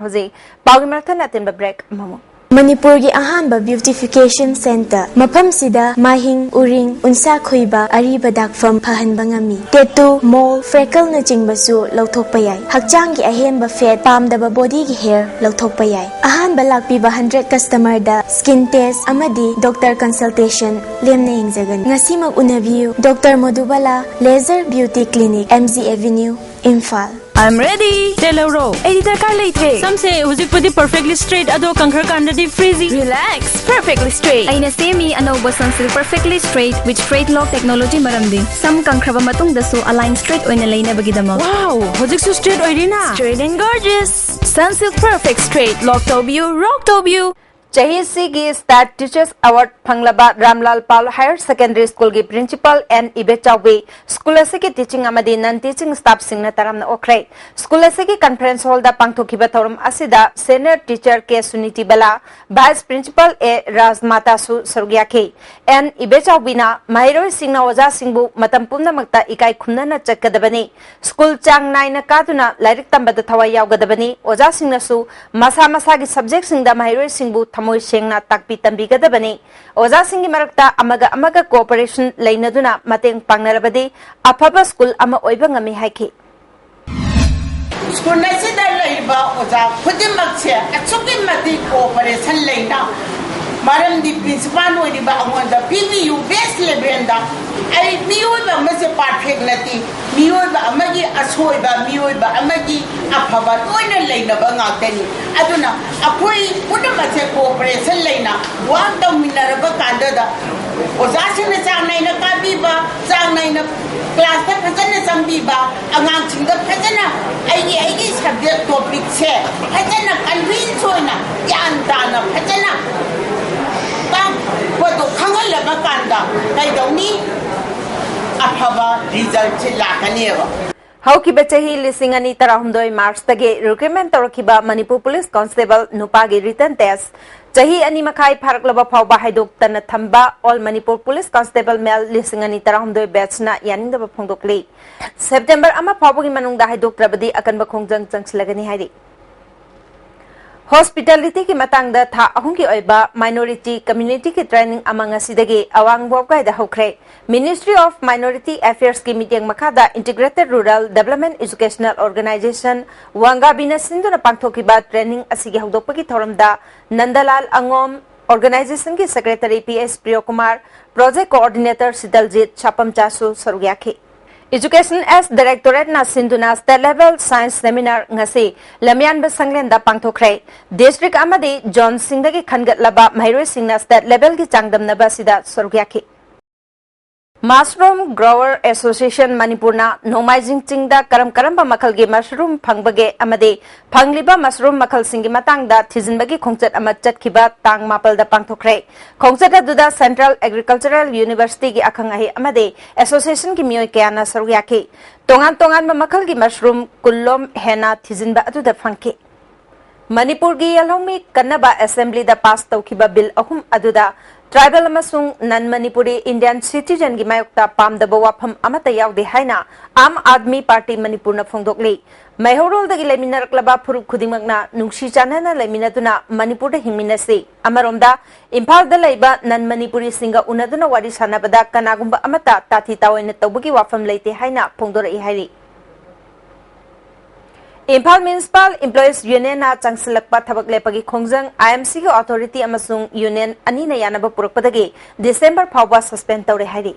हौजे पाउगी मरथन अतेनबा ब्रेक ममो मणिपुर की अहानबा ब्यूटिफिकेशन सेंटर मफम सिदा माहिंग उरिंग उनसा खुइबा अरीबा दागफम फहनबा ngami टेटू मोल फ्रेकल न चिंगबसु लौथोकपा याय हक्चांग की अहेनबा फेट पामदबा बॉडी की हेयर लौथोकपा याय अहानबा लाक्पीबा 100 कस्टमर दा स्किन टेस्ट अमदी डॉक्टर कंसल्टेशन लेमने इंजगन ngasimak unabiu doctor Madhubala laser beauty clinic MG avenue Imphal I'm ready. Telero. Editor car late. Some say huzik pudi perfectly straight ado kankar kandadi freezy. Relax. Perfectly straight. Aina semi anoba sunsilk perfectly straight with straight lock technology maramdi. Some kankraba matung dasu align straight oina laina bagidama. Wow. Huzik su straight oirina. Straight and gorgeous. Sunsilk perfect straight. Lock tobu. Rock tobu. चहीसी की state teachers award फंगलबा Ramlal Pal higher secondary school की principal N Ibechavi school की teaching अमदी non teaching staff Singh तरमना ओख्रे school की conference hall दा पांगथोखिबा थौरम असिदा सीनियर टीचर के सुनीति बला वाइस प्रिंसिपल ए राजमाता सु सरुगियाखी एन इबेचावीना महिरोय सिंह ओजा सिंहबु मतम पुनमक्ता इकाई खुन्नना चक्कदबनी स्कूल चांग नाइना कादुना लाइरिक तंबदा थवाई यावगदबनी ओजा सिंहसु मसा मसा की सब्जेक्ट सिंह दा महिरोय सिंहबु थमोय सेंगना ताकपी तंबीगदबनी ओजा सिंह की मरक्ता अमगा कोऑपरेशन लेनदुना मतेंग पांगनरबदी अफबा स्कूल अमा ओइबा ngami हाइखि स्कूल नसिदा लेबा ओजा खुदिमक से अचुकी मती कोऑपरेशन लेना ꯃꯔꯝꯗꯤ ꯄ꯭ꯔꯤꯟꯁꯤꯄꯥꯜ ꯑꯣꯏꯔꯤꯕ ꯑꯩꯉꯣꯟꯗ ꯄꯤꯕꯤꯌꯨ ꯕꯦꯁ ꯂꯦꯚꯦꯜꯗ ꯑꯩ ꯃꯤꯑꯣꯏꯕ ꯑꯃꯁꯦ ꯄꯥꯔꯐꯦꯛ ꯅꯠꯇꯦ ꯃꯤꯑꯣꯏꯕ ꯑꯃꯒꯤ ꯑꯁꯣꯏꯕ ꯃꯤꯑꯣꯏꯕ ꯑꯃꯒꯤ ꯑꯐꯕ ꯂꯣꯏꯅ ꯂꯩꯅꯕ ꯉꯥꯛꯇꯅꯤ ꯑꯗꯨꯅ ꯑꯩꯈꯣꯏ ꯄꯨꯝꯅꯃꯛꯁꯦ ꯀooperation ꯂꯩꯅ ꯋꯥꯛ ꯇꯧꯃꯤꯟꯅꯔꯕ ꯀꯥꯟꯗꯗ ꯑꯣꯖꯥꯁꯤꯡꯅ ꯆꯥꯡ ꯅꯥꯏꯅ ꯀꯥꯕꯤꯕ ꯆꯥꯡ ꯅꯥꯏꯅ क्लास फजन चंबीबा अगांग फजन आई सब्जेक्ट टॉपिक से फजन कन्विंस होना ज्ञान दान फजन खंगल कांदा कईदौनी अफब रिजल्ट से लाकनेब हौकिबा चाही लिसिंग अनि तराहुमदोय मार्च तगे रिक्रूटमेंट तौरखिबा मणिपुर पुलिस कांस्टेबल नुपागी रिटर्न टेस्ट चाही अनि मखाई फारकलबा फावबा हाइदोक्तना थंबा all Manipur police constable male लिसिंग अनि तराहुमदोय बैचना यानिंगदबा फोंदोकली सेप्टेम्बर अमा फावबगी मनुंगदा हाइदोक्त्रबदी अकनबा खोंजंग चंगसलगनी हाइरि हॉस्पिटैलिटी की मतंग था अहुम की ओइबा माइनॉरिटी कम्युनिटी की ट्रेनिंग अमंग असिदगे अवांग बोबगाइदा होख्रे मिनिस्ट्री ऑफ माइनॉरिटी अफेयर्स की मीटिंग मखादा integrated rural development educational organisation वांगाबीना सिंधुना पांथोकिबा ट्रेनिंग असिगे हौदोकपगी थौरमदा नंदलाल अंगोम ऑर्गेनाइजेशन की secretary PS Priyo Kumar project coordinator Sidaljit छापमचासु सरुयाखे एजुकेशन एस डायरेक्टोरेट ना सिंधुना state level science seminar ngasi lamyan ba sanglen da pangthokre district amadi john singdagi khangatlaba mairoi singna state level gi changdamna ba sida sorgyakhi mushroom grower association मणिपुरना नोमाइजिंग चिंगदा करम मखलगी मशरूम फंगबगे अमदे फंगलिबा मशरूम मखल सिंगी मतांगदा थिजिनबगी खोंगचत अमा चटखिबा तांग मापलदा पांगथोखरे खोंगचत अदुदा central agricultural university की अखंग अहे अमदे association की मियोय कयाना सरुयाखे तोंगान मखलगी mushroom कुल्लोम हेना थिजिनबा अदुदा फंगखे मणिपुर की यलहोमी कन्नबा असेंबली दा पास तौखिबा बिल अहुम अदुदा tribal non Manipuri Indian citizen की मायोक्ता पामदब वाफम अमता यावदे हाइना आम आदमी पार्टी मणिपुर फोंदोकली मैहौरोलदगी लेमिनरक्लबा फुरुप खुदिमकना नुंसी चानना लेमिनदुना मणिपुर हिंगमिनसे अमरोमदा इम्फालदा लैबा नन मणिपुरी सिंगा उनदुना वारी सानबदा कनागुंबा अमता ताथी तावैना तौबगी वाफम लेते हाइना फोंदोरई हाइरि इम्फाल म्युनिसिपल एम्प्लॉयज यूनियन चंगसलक्पा थबक लेपगी खोंजंग आईएमसी की अथॉरिटी अमसुंग यूनियन अनीना यानब पुरकपदगी दिसंबर फावबा सस्पेंड तौरे हाइरि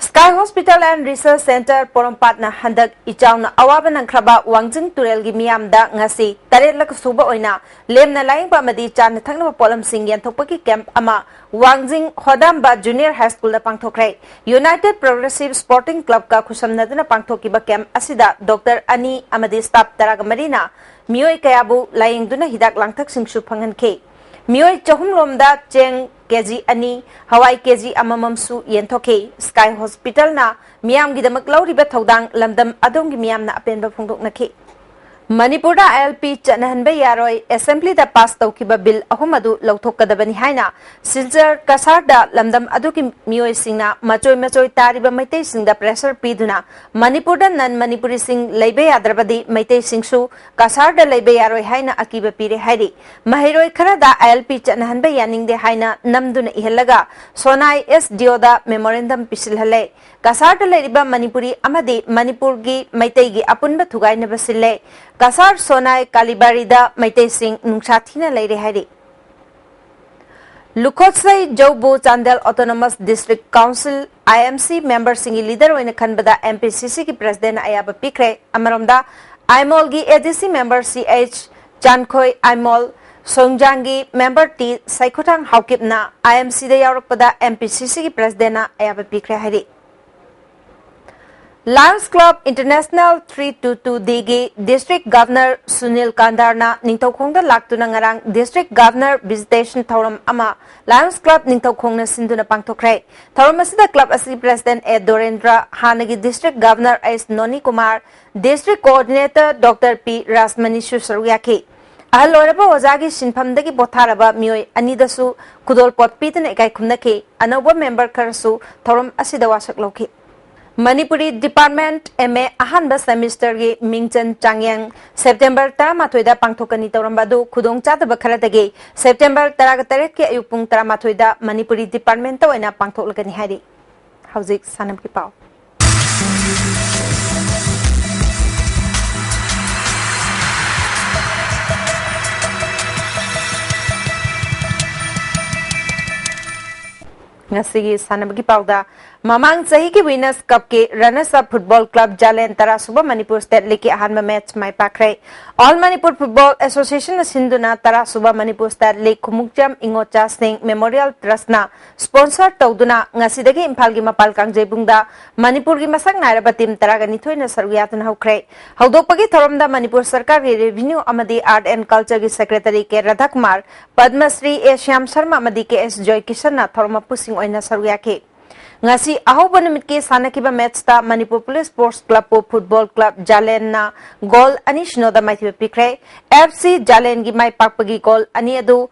sky hospital and research centre पोरमपाटना हंदक इचाउना अवाब नंख्रबा वांगजिंग तुरेलगी मियामदा ngasi 8 लाख सुबा ओइना लेमना लाइंगबा मदी चान थंगनबा पोलम सिंग यंथोपकी कैंप अमा वांगजिंग होदामबा जूनियर हाई स्कूल दा पांगथोखरे यूनाइटेड प्रोग्रेसिव स्पोर्टिंग क्लब का खुसमनदना पांगथोकीबा कैंप असिदा डॉक्टर अनी अमदी स्टाफ तराग मरीना मियोय कयाबु लाइंगदुना हिदाक लांगथक सिंगसु फंगनखे मियोय चहुमलोमदा चेंग केजी अनी हवाई केजी अमममसु येंथोखे स्काई हॉस्पिटल ना मियाम गिदमक लौरिबा थौदांग लमदम अदोंगी मियामना अपेनबा फोंदोकनखे मणिपुर एलपी चनहनबे यारोय असेंबली दा पास तौखिबा बिल अहुम अदु लौथोकदबनी हाइना सिल्चर कसार दा लमदम अदुकी मियोय सिंगना मचोय तारिबा मैतै सिंगदा प्रेशर पीदुना मणिपुर दा नन मणिपुरी सिंग लैबे याद्रबदी मैतै सिंगसु कसार दा लैबे यारोय हाइना अकीबा पीरे हाइरि महिरोय खरादा एलपी चनहनबे यानिंगदे हाइना नमदुना इहलगा सोनाई एसडीओ दा मेमोरेंडम पिसिलहले कसार दा लैरिबा मणिपुरी अमदी मणिपुर गी मैतै गी अपुनबा थुगाइनबा सिल्ले कसार सोनाई कालीबारीदा मैतै सिंग नुंसाथीना लैरे हाइरि लुखोत्सै जौबु Chandel autonomous district council IMC member सिंगी लीडर ओइना खनबदा एमपीसीसी की प्रेसिडेंट आयाबा पिखरे अमरोमदा आइमोल गी ADC member CH Chankhoi Aimol सोंगजांगी मेंबर टी साइखोथांग हाउकिपना आईएमसी दा यावरकपदा एमपीसीसी की प्रेसिडेंट आयाबा पिखरे हाइरि लायंस क्लब इंटरनेशनल 322 देगी डिस्ट्रिक्ट गवर्नर सुनील कांदारना निंथौखोंगदा लाक्तुना ngarang डिस्ट्रिक्ट गवर्नर विजिटेशन थौरम अमा लायंस क्लब निंथौखोंगना सिंधुना पांगथोखरे थौरम असिदा क्लब असि प्रेसिडेंट ए दोरेंद्र हानगी district governor S Noni Kumar district coordinator doctor P Rasmani सुसरुयाखी अहल ओरबा ओजागी सिनफमदगी बोथारबा मियोय अनिदसु खुदोल पोटपीतन एकाई खुमनखे अनौबा मेंबर खरसु थौरम असिदा वासक लौखी मणिपुरी डिपार्टमेंट एमए अहानबा सेमिस्टर की मिंगचन चांगयांग सेप्टेम्बर 13 पांगथोकनी तौरंबादु खुदोंग चादबा खरदगे सेप्टेम्बर 13 के अयुक पुंग 13 मणिपुरी डिपार्टमेंट ओइना पांगथोकलगनी हाइरि हौजिक सानम की पाव Ngasigi sanabagi pauda mamang sahi ki winners cup ke runners up football club Jalen Tara Suba Manipur State League ke ahanba match mai pakre All Manipur Football Association na sinduna Tara Suba Manipur State League kumukjam Ingocha Singh Memorial Trust na sponsor tauduna ngasidagi Imphal gi mapal kangjebungda Manipur gi masak nairaba team Tara gani thoina sarwiyatun haukre haudokpagi thoramda Manipur Sarkar gi Revenue amadi Art and Culture gi Secretary ke Radha Kumar Padmasri A Shyam Sharma amadi ke S Joy Kishan na thorma pusing oina sarwiya ke ngasi ahoba numit ke sanakiba match ta Manipur Police Sports Club po Football Club Jalen na goal ani shinoda mai pikre FC Jalen gi mai pakpagi goal ani adu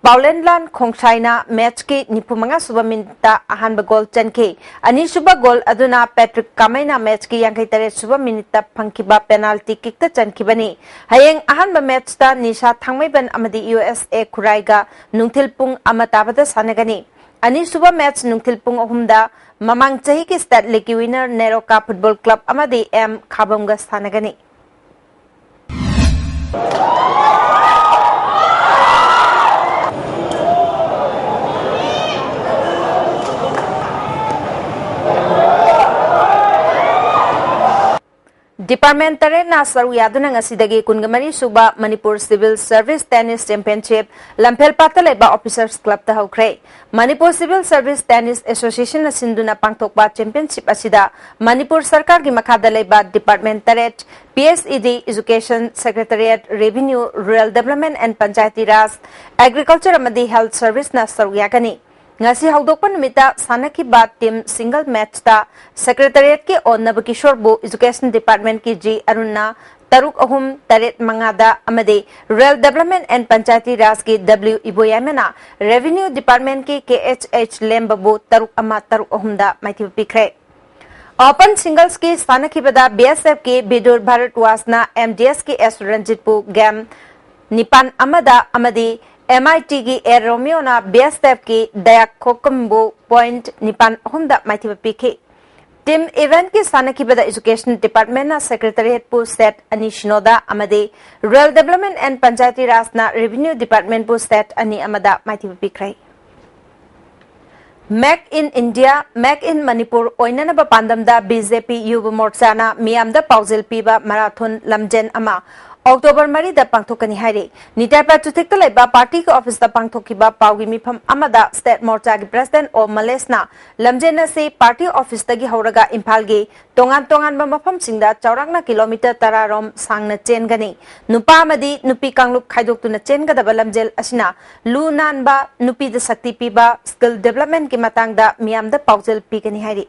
Paulenlan Khongsaina match ke nipumanga suba minta ahanba goal chanke ani suba goal aduna Patrick Kamaina match ke yang tare suba minita phangkiba penalty kick ta chankibani hayeng ahanba match ta Nisha Thangmaiban amadi USA Khuraiga nungthilpung amatabada sanagani ani suba match nungthilpung ahumda mamang chahi ke state league winner Neroka Football Club amadi M Khabamga sanagani Department Tare na sarwiyaduna ngasidagi kungamari suba Manipur Civil Service Tennis Championship Lampel Pataleba Officers Club ta haukre Manipur Civil Service Tennis Association na sinduna pangtokba championship asida Manipur Sarkar gi makhada leba Department Tare PSED Education Secretariat Revenue Rural Development and Panchayati Raj Agriculture amadi Health Service na sarwiyagani ngasi haudokpa numita sanaki ba team single match ta secretariat ke onnab kishor bu education department ki G Aruna taruk ahum taret mangada amade rural development and panchayati raj ki W Iboyamena revenue department ki KHH Lembabu taruk ama taruk ahum da maiti pikre open singles ki sanaki bada BSF ke Bidur Bharatwasna MDS ki S Ranjitpu game nipan amada amade MIT की Air Romeo na BSF की Dayak Kokumbo point nipan humda maiti pike team event की sanaki bada education department na secretariat pu set ani shinoda amade rural development and panchayati raj na revenue department pu set ani amada maiti pikrai Make in India Make in Manipur oinana ba pandamda BJP Yuva Morcha na miamda pauzil piba marathon lamjen ama October Mari da pangthokani haire nitai patrick ta leba party ka office da pangthokiba pawgi mifam amada state morcha gi president o malesna lamjena se party office ta gi horaga imphal gi tongan ba mafam singda chaurakna kilometer tararom sangna chen gani nupa amadi nupi kangluk khaidok tuna chen ga da lamjel asina lu nan ba nupi da sakti piba skill development ki matang da miam da paujel pikani haire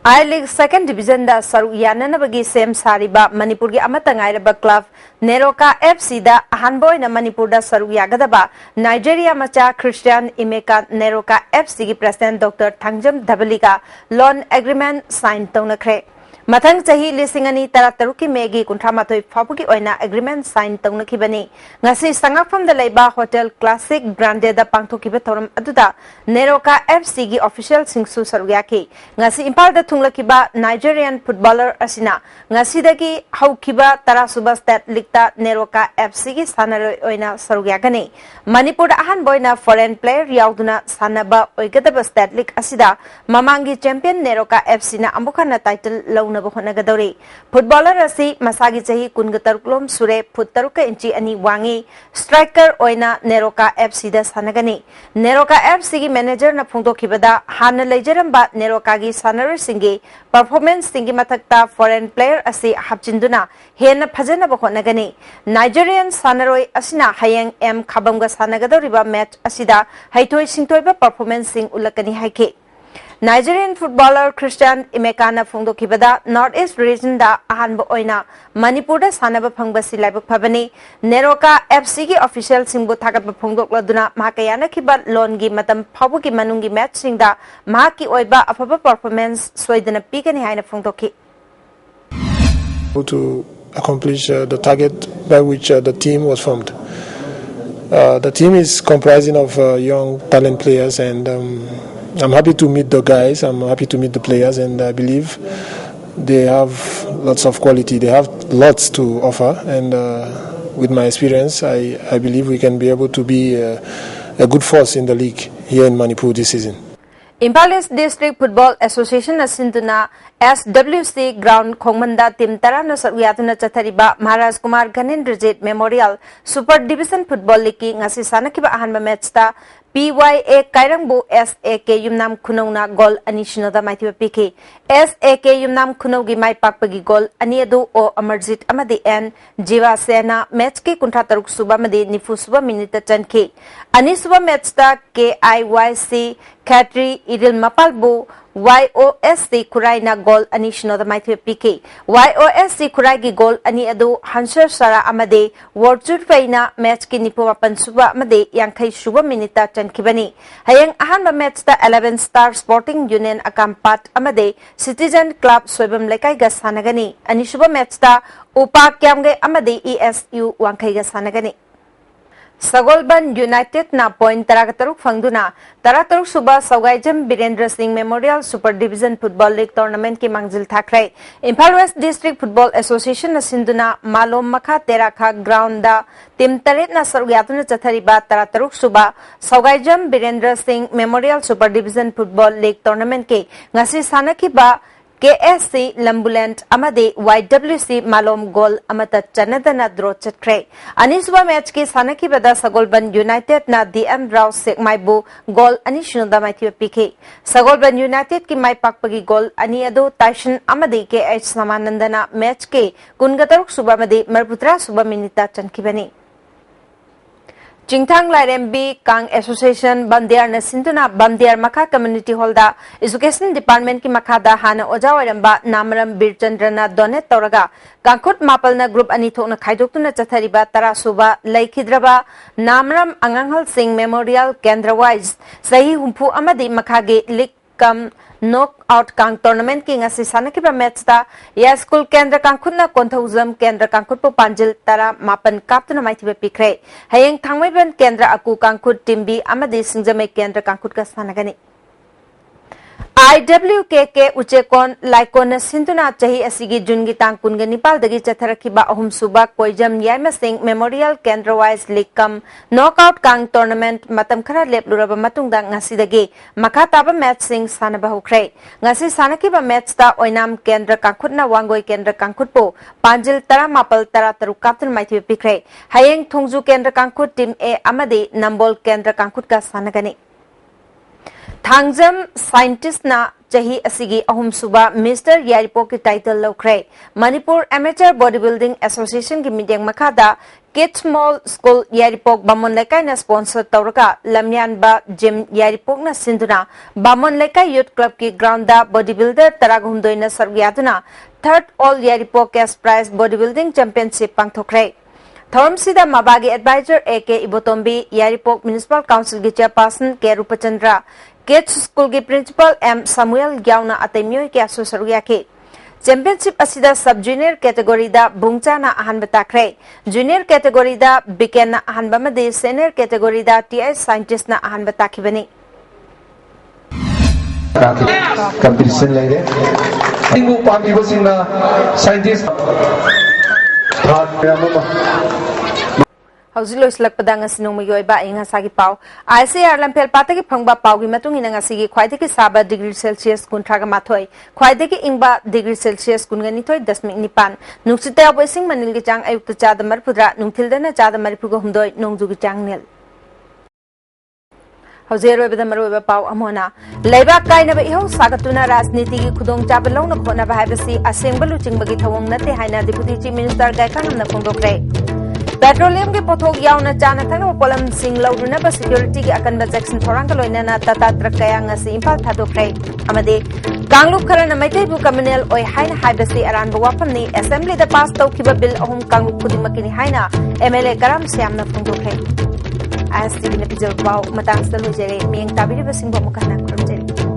I League Second Division da saru yanana bagi sem sariba Manipur gi amata ngairaba club Neroka FC da ahanboy na Manipur da saru yagadaba Nigeria macha Christian Imeka Neroka FC gi president Dr. Thangjam Dabaliga loan agreement sign taunakre Mathang chahi lisingani tarataruki megi kunthamathoi phabugi oina agreement sign taunakibani ngasi sangakpham da leiba hotel classic branded da pangthokiba thoram aduda Neroka FC gi official singsu saruyaki ngasi impal da thunglakiba Nigerian footballer asina ngasi dagi haukiba tarasuba state league ta Neroka FC gi sanaroi oina saruyagani Manipur ahan boina foreign player yauduna sanaba oigadaba state league asida mamangi champion Neroka FC na ambukana title launa Footballer asi masagi chahi kungatarklom sure futtaruka inchi ani wangi striker oina Neroka FC da sanagani Neroka FC gi manager na phungdokibada hana leijaramba Neroka gi sanare singi performance singi mathakta foreign player asi hapchinduna hena phajana bokhonagani Nigerian sanaroi asina hayeng M Khabamga sanagadoriba match asida haithoi singtoiba performance sing ulakani haike Nigerian footballer Christian Imekana Fungdo Kibada North East region da ahanba oina Manipur da sanaba phangba silaibak phabani Neroka FC gi official singbu thagatba phungdok laduna mahakayana kiba loan gi matam phabu gi manungi match singda mahaki oiba afaba performance soidana pigani haina phungdoki to accomplish the target by which the team was formed. The team is comprising of young talent players and I'm happy to meet the guys, I'm happy to meet the players, and I believe they have lots of quality, they have lots to offer, and with my experience, I believe we can be able to be a good force in the league here in Manipur this season. Imphal East District Football Association asinduna SWC Ground Khongmanda Team Tarana Saryatuna Chathariba Maharaj Kumar Ghanindrajit Memorial Super Division Football League ngasi sanakiba ahanba match ta PYA Kairangbu SAK Yumnam Kunona goal ani shinoda maithiba piki SAK Yumnam Kunogi mai pakpagi goal ani adu o Amarjit amadi N Jiva Sena match ke kuntra taruk suba madi nifu suba minute chanki ani suba match ta KIYC Katri Idil Mapalbu YOSC Kuraina goal ani shinoda maithiba piki YOSC Kuraigi goal ani adu Hansar Sara amade Warjur Faina match ki nipu mapan suba amade yankai suba minute Kibani. Hayang ahanba match ta 11 Star Sporting Union Akampat amade Citizen Club Swebam Lekai Gasanagani. Anishuba match ta Upa Kyamge amade ESU Wankai Gasanagani. Sagolban United na point Tarakataruk Fangduna, Tarataruk Suba Sawgaijam Birendra Singh Memorial Super Division Football League Tournament ki Mangzil Thakrai. Imphal West District Football Association na Sinduna Malom Makha Terakha Ground da Team Taret na Sarugyatuna Chathariba Tarataruk Suba Sawgaijam Birendra Singh Memorial Super Division Football League Tournament ki ngasi sanaki ba KSC Lambuland amade YWC Malom goal amata chanadana draw chatkre aniswa match ki sanaki bada Sagolban United na DM Rao Sek Maibu goal ani shunada maithiba pike Sagolban United ki mai pakpagi goal ani ado Tyson amade KH Samanandana match ke kungataruk suba made marputra suba minita chankibani Jingthang Lairembi Kang Association Bandiar na Sinduna Bandiar Makha Community Hall da Education Department ki makha da hana oja waramba Namram Birchandrana donate toraga Kangkut Mapal na group ani thokna khaidokuna chathariba tara suba laikhidraba Namram Anganghal Singh Memorial Kendra wise sahi humpu amadi makha ge league kam knockout kang tournament ki ngasi sanakiba match ta ya school kendra kangkhutna konthauzam kendra kangkhut po panjil tara mapan kaptuna maithiba pikre hayeng thangmaiban kendra aku kangkhut team B amadi singjame kendra kangkhut ka sanagani IWKK Uchekon Laikon Sinduna Chahi Asigi Jungi Tangkun Nipal Dagi Chatharakiba Ahum Suba Koijam Yaima Singh Memorial Kendra Wise League Kam Knockout Kang Tournament Matam Khara Lepluraba Matungda Ngasidagi Makataba Match Sing Sanaba Hukre Ngasi Sanakiba Match Ta Oinam Kendra Kangkhutna Wangoi Kendra Kangkhutpo Panjil Tara Mapal Tara Taru Kaptan Maithiba Pikre Hayeng Thongju Kendra Kangkhut Team A Amadi Nambol Kendra Kangkhut Ka Sanagani Thangjam scientist na chahi asigi ahum suba Mr. Yaripo ki title lokre Manipur Amateur Bodybuilding Association ki meeting makada Kids Mall School Yaripok Bamon Lekai na sponsor tauraka Lamyan ba Gym Yaripok na sinduna Bamon Lekai Youth Club ki ground da bodybuilder taragumdoi na sargyatuna Third All Yaripok Cash Prize Bodybuilding Championship pangthokre Thorum Sida Mabagi Advisor A.K. Ibotombi Yaripok Municipal Council ki chairperson K. Rupachandra Kids School ki Principal M. Samuel Gyauna Atemyoy ki aso saruya ki Championship asida Sub Junior Category da Bungcha na ahanba takre Junior Category da Biken na ahanba madi Senior Category da TI Scientist na ahanba takibani Competition laide Ingu pamibasing na scientist Hauzilo islak padang sinong mayoy ba inga sagi pau ICR lampel patagi phangba pau gi matung ina ngasigi khwaidagi saba degree Celsius kuntraga mathoi khwaidagi ingba degree Celsius kungani thoi 10.9 nuksita aboising manil gi chang ayuk cha da marpudra nungthildana cha da maripuga humdoi nongju gi chang nel Hauzero beda maroba pau amona leiba kaina ba iho sagatuna rajniti gi khudong cha ba longna khona ba habasi asengbalu chingbagi thawong nate haina deputy chief minister gai khangam na phongdokre Petroleum ke pothok yauna chana thangna polam sing lauduna ba security ki akan ba Jackson thorang ka loina na tata truck kaya ngasi impal thadokre amade Kanglup kharana maitai bu communal oi haina haibasi aran ba wapam ni assembly da pass tau kiba bill ahum kanglup kudimakini haina MLA karam siamna phongdokre ISTV na pijal pau matang salo jere mieng tabiri ba singba mukana kurjeri